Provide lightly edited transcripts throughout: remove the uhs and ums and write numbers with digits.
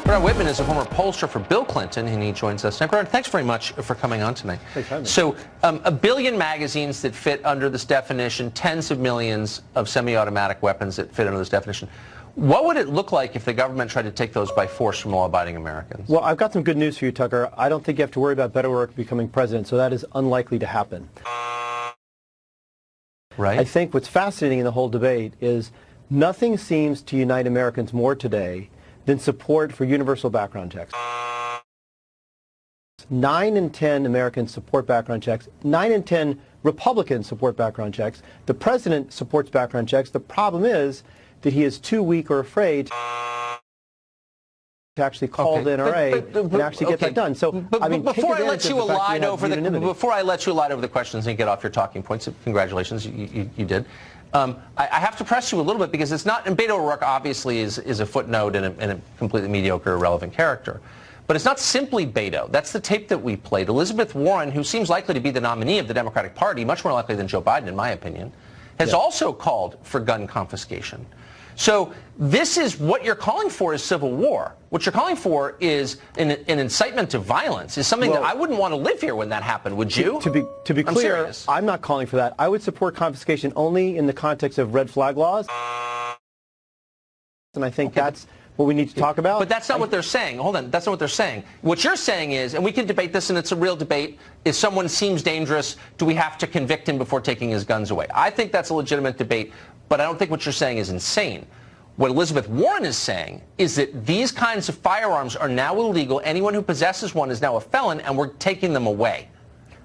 Bernard Whitman is a former pollster for Bill Clinton, and he joins us now. Bernard, thanks very much for coming on tonight. Thanks. So, a billion magazines that fit under this definition, tens of millions of semi-automatic weapons that fit under this definition. What would it look like if the government tried to take those by force from law-abiding Americans? Well, I've got some good news for you, Tucker. I don't think you have to worry about Beto O'Rourke becoming president, so that is unlikely to happen. Right. I think what's fascinating in the whole debate is nothing seems to unite Americans more today than support for universal background checks. 9 in 10 Americans support background checks. 9 in 10 Republicans support background checks. The president supports background checks. The problem is that he is too weak or afraid to actually call the NRA and actually get that done. So, before I let you elide over the questions and get off your talking points, congratulations, you did. I have to press you a little bit because it's not, and Beto O'Rourke obviously is a footnote and a completely mediocre, irrelevant character. But it's not simply Beto. That's the tape that we played. Elizabeth Warren, who seems likely to be the nominee of the Democratic Party, much more likely than Joe Biden, in my opinion, has also called for gun confiscation. So this is what you're calling for is civil war. What you're calling for is an incitement to violence, is something that I wouldn't want to live here when that happened, would you? To be clear, I'm not calling for that. I would support confiscation only in the context of red flag laws. And I think that's what we need to talk about. But that's not what they're saying. Hold on. That's not what they're saying. What you're saying is, and we can debate this, and it's a real debate, if someone seems dangerous, do we have to convict him before taking his guns away? I think that's a legitimate debate, but I don't think what you're saying is insane. What Elizabeth Warren is saying is that these kinds of firearms are now illegal. Anyone who possesses one is now a felon, and we're taking them away.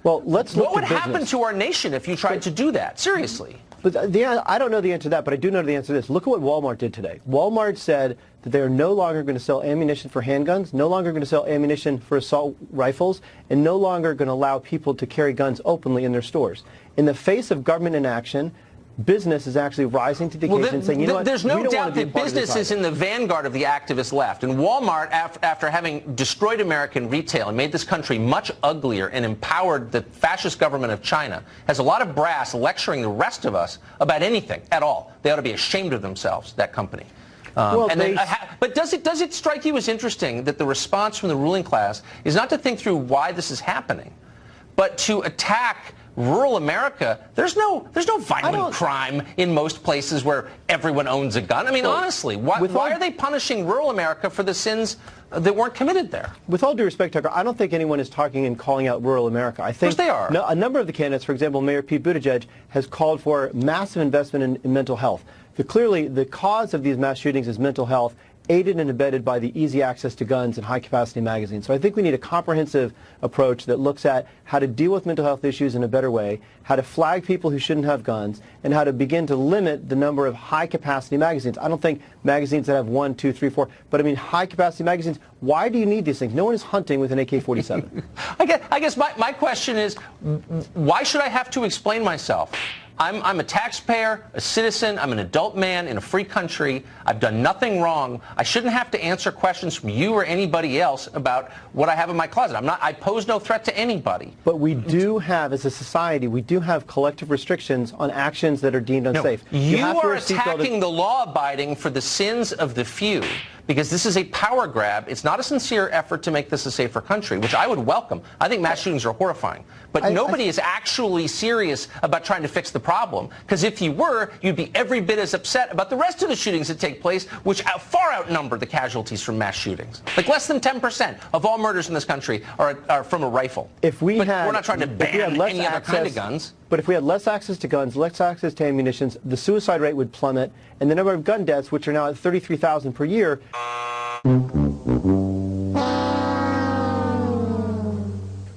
Well, let's look What would happen to our nation if you tried to do that? Seriously. But I don't know the answer to that, but I do know the answer to this. Look at what Walmart did today. Walmart said that they are no longer going to sell ammunition for handguns, no longer going to sell ammunition for assault rifles, and no longer going to allow people to carry guns openly in their stores. In the face of government inaction, business is actually rising to the occasion and saying, you know what, there's no doubt that business is in the vanguard of the activist left. And Walmart, after having destroyed American retail and made this country much uglier and empowered the fascist government of China, has a lot of brass lecturing the rest of us about anything at all. They ought to be ashamed of themselves, that company. But does it strike you as interesting that the response from the ruling class is not to think through why this is happening, but to attack rural America? There's no violent crime in most places where everyone owns a gun. I mean, honestly, why are they punishing rural America for the sins that weren't committed there? With all due respect, Tucker, I don't think anyone is talking and calling out rural America. I think of course they are. A number of the candidates, for example, Mayor Pete Buttigieg, has called for massive investment in mental health. Clearly, the cause of these mass shootings is mental health, aided and abetted by the easy access to guns and high-capacity magazines. So I think we need a comprehensive approach that looks at how to deal with mental health issues in a better way, how to flag people who shouldn't have guns, and how to begin to limit the number of high-capacity magazines. I don't think magazines that have 1, 2, 3, 4, but I mean high-capacity magazines. Why do you need these things? No one is hunting with an AK-47. I guess my question is, why should I have to explain myself? I'm a taxpayer, a citizen, I'm an adult man in a free country. I've done nothing wrong. I shouldn't have to answer questions from you or anybody else about what I have in my closet. I pose no threat to anybody. But we do have, as a society, we do have collective restrictions on actions that are deemed unsafe. No, you are attacking the law-abiding for the sins of the few, because this is a power grab. It's not a sincere effort to make this a safer country, which I would welcome. I think mass shootings are horrifying. But nobody is actually serious about trying to fix the problem, because if you were, you'd be every bit as upset about the rest of the shootings that take place, which far outnumber the casualties from mass shootings. Like less than 10% of all murders in this country are from a rifle. We're not trying to ban any other kind of guns. But if we had less access to guns, less access to ammunition, the suicide rate would plummet, and the number of gun deaths, which are now at 33,000 per year,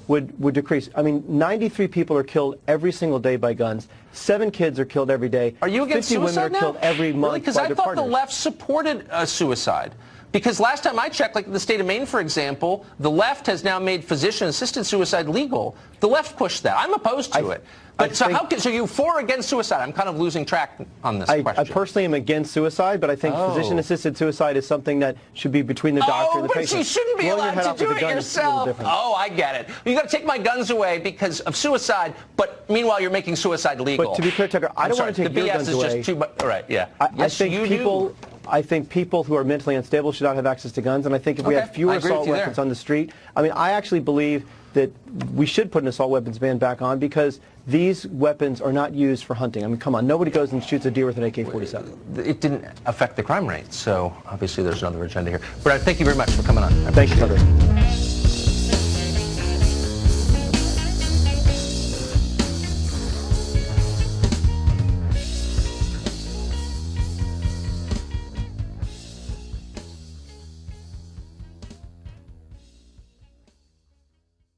would decrease. I mean, 93 people are killed every single day by guns. 7 kids are killed every day. Are you against 50 suicide women are killed every month Really? Because by I their thought partners. the left supported suicide. Because last time I checked, like in the state of Maine, for example, the left has now made physician-assisted suicide legal. The left pushed that. I'm opposed to it. But so you for or against suicide? I'm kind of losing track on this question. I personally am against suicide, but I think physician-assisted suicide is something that should be between the doctor and the patient. But you shouldn't be allowed to do it yourself. Oh, I get it. You got to take my guns away because of suicide, but meanwhile you're making suicide legal. But to be clear, Tucker, I don't want to take your guns away. Just too much. All right, yeah. I think I think people who are mentally unstable should not have access to guns, and I think if we Okay, had fewer I agree with assault you weapons there. on the street, I mean, I actually believe that we should put an assault weapons ban back on because these weapons are not used for hunting. I mean, come on, nobody goes and shoots a deer with an AK-47. It didn't affect the crime rate, so obviously there's another agenda here. But thank you very much for coming on. Thank you, Tucker.